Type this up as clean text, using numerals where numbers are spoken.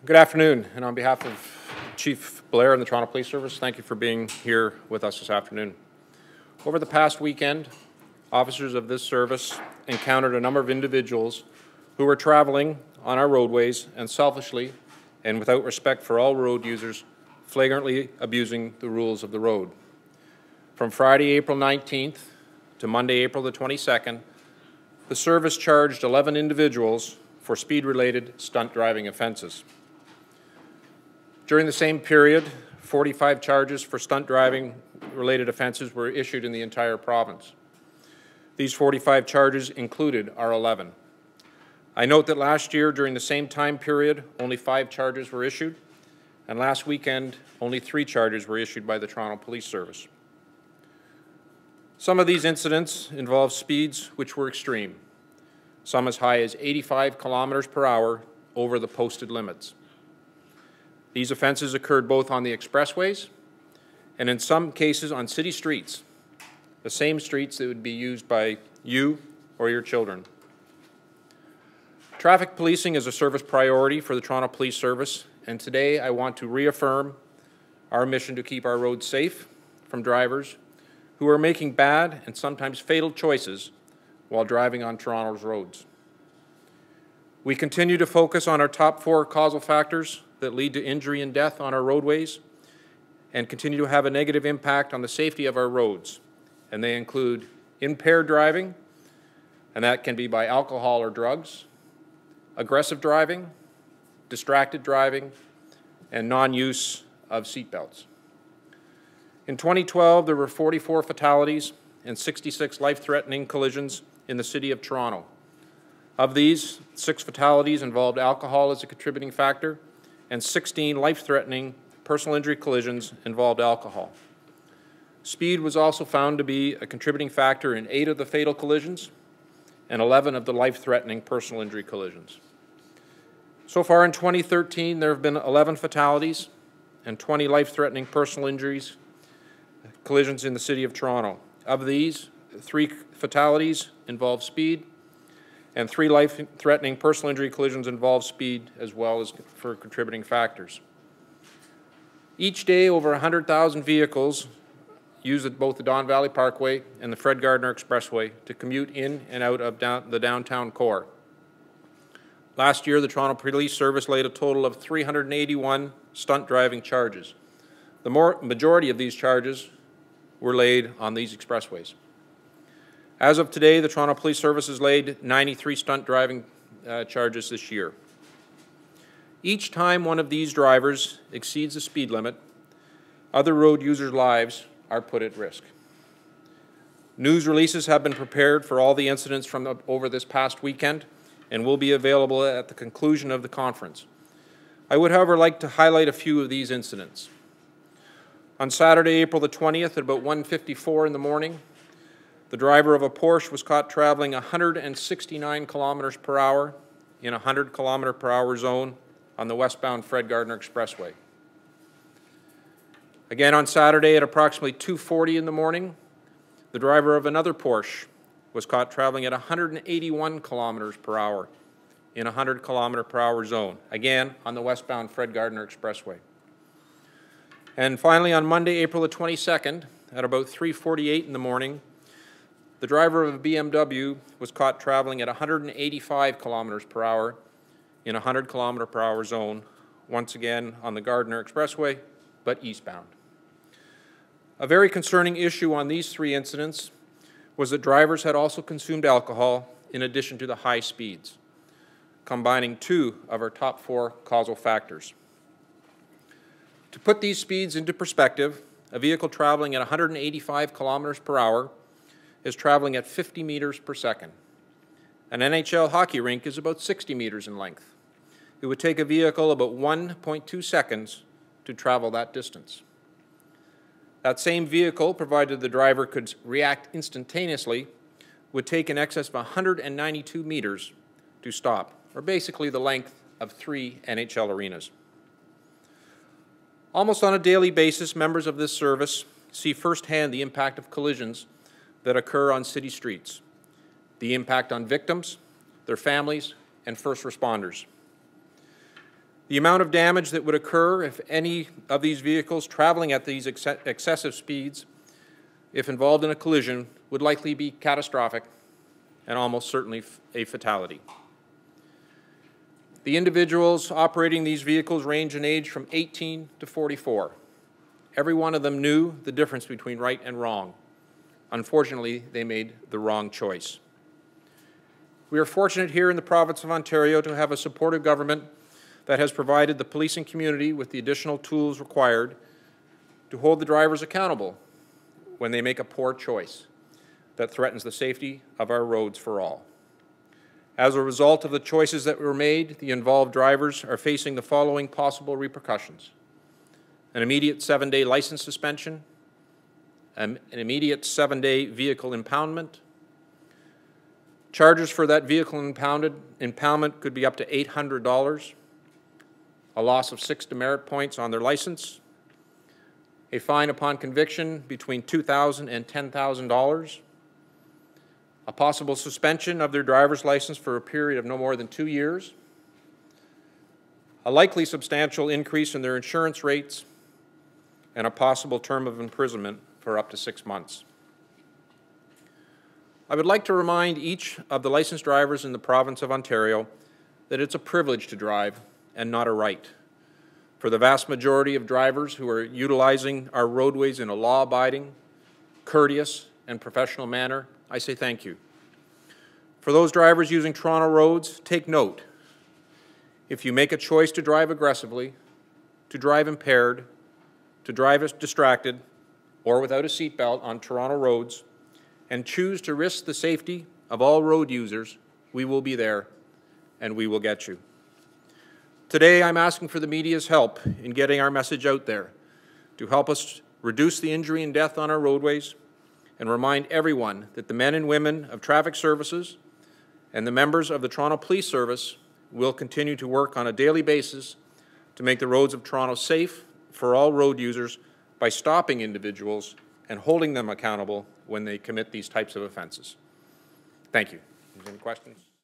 Good afternoon, and on behalf of Chief Blair and the Toronto Police Service, thank you for being here with us this afternoon. Over the past weekend, officers of this service encountered a number of individuals who were traveling on our roadways and selfishly and without respect for all road users, flagrantly abusing the rules of the road. From Friday, April 19th to Monday, April the 22nd, the service charged 11 individuals for speed-related stunt driving offenses. During the same period, 45 charges for stunt driving-related offenses were issued in the entire province. These 45 charges included our 11. I note that last year, during the same time period, only 5 charges were issued, and last weekend, only 3 charges were issued by the Toronto Police Service. Some of these incidents involved speeds which were extreme, some as high as 85 kilometers per hour over the posted limits. These offenses occurred both on the expressways and in some cases on city streets, the same streets that would be used by you or your children. Traffic policing is a service priority for the Toronto Police Service, and today I want to reaffirm our mission to keep our roads safe from drivers who are making bad and sometimes fatal choices while driving on Toronto's roads. We continue to focus on our top 4 causal factors that lead to injury and death on our roadways and continue to have a negative impact on the safety of our roads. And they include impaired driving, and that can be by alcohol or drugs, aggressive driving, distracted driving, and non-use of seatbelts. In 2012, there were 44 fatalities and 66 life-threatening collisions in the City of Toronto. Of these, 6 fatalities involved alcohol as a contributing factor, and 16 life-threatening personal injury collisions involved alcohol. Speed was also found to be a contributing factor in 8 of the fatal collisions and 11 of the life-threatening personal injury collisions. So far in 2013, there have been 11 fatalities and 20 life-threatening personal injuries collisions in the City of Toronto. Of these, 3 fatalities involve speed, and 3 life-threatening personal injury collisions involve speed as well as for contributing factors. Each day, over 100,000 vehicles use both the Don Valley Parkway and the Fred Gardner Expressway to commute in and out of the downtown core. Last year, the Toronto Police Service laid a total of 381 stunt driving charges. The majority of these charges were laid on these expressways. As of today, the Toronto Police Service has laid 93 stunt driving charges this year. Each time one of these drivers exceeds the speed limit, other road users' lives are put at risk. News releases have been prepared for all the incidents from over this past weekend and will be available at the conclusion of the conference. I would, however, like to highlight a few of these incidents. On Saturday, April the 20th, at about 1:54 in the morning, the driver of a Porsche was caught traveling 169 kilometers per hour in a 100 kilometer per hour zone on the westbound Fred Gardner Expressway. Again on Saturday at approximately 2:40 in the morning, the driver of another Porsche was caught traveling at 181 kilometers per hour in a 100 kilometer per hour zone, again on the westbound Fred Gardner Expressway. And finally, on Monday, April the 22nd, at about 3:48 in the morning, the driver of a BMW was caught traveling at 185 kilometers per hour in a 100 kilometer per hour zone, once again on the Gardner Expressway, but eastbound. A very concerning issue on these 3 incidents was that drivers had also consumed alcohol in addition to the high speeds, combining 2 of our top 4 causal factors. To put these speeds into perspective, a vehicle traveling at 185 kilometers per hour is traveling at 50 meters per second. An NHL hockey rink is about 60 meters in length. It would take a vehicle about 1.2 seconds to travel that distance. That same vehicle, provided the driver could react instantaneously, would take in excess of 192 meters to stop, or basically the length of 3 NHL arenas. Almost on a daily basis, members of this service see firsthand the impact of collisions that occur on city streets, the impact on victims, their families, and first responders. The amount of damage that would occur if any of these vehicles traveling at these excessive speeds, if involved in a collision, would likely be catastrophic and almost certainly a fatality. The individuals operating these vehicles range in age from 18 to 44. Every one of them knew the difference between right and wrong. Unfortunately, they made the wrong choice. We are fortunate here in the province of Ontario to have a supportive government that has provided the policing community with the additional tools required to hold the drivers accountable when they make a poor choice that threatens the safety of our roads for all. As a result of the choices that were made, the involved drivers are facing the following possible repercussions: an immediate 7-day license suspension, an immediate 7-day vehicle impoundment. Charges for that vehicle impoundment could be up to $800, a loss of 6 demerit points on their license, a fine upon conviction between $2,000 and $10,000, a possible suspension of their driver's license for a period of no more than 2 years, a likely substantial increase in their insurance rates, and a possible term of imprisonment for up to 6 months. I would like to remind each of the licensed drivers in the province of Ontario that it's a privilege to drive and not a right. For the vast majority of drivers who are utilizing our roadways in a law-abiding, courteous, and professional manner, I say thank you. For those drivers using Toronto roads, take note. If you make a choice to drive aggressively, to drive impaired, to drive distracted, or without a seatbelt on Toronto roads, and choose to risk the safety of all road users, we will be there and we will get you. Today, I'm asking for the media's help in getting our message out there to help us reduce the injury and death on our roadways and remind everyone that the men and women of traffic services and the members of the Toronto Police Service will continue to work on a daily basis to make the roads of Toronto safe for all road users by stopping individuals and holding them accountable when they commit these types of offenses. Thank you. Any questions?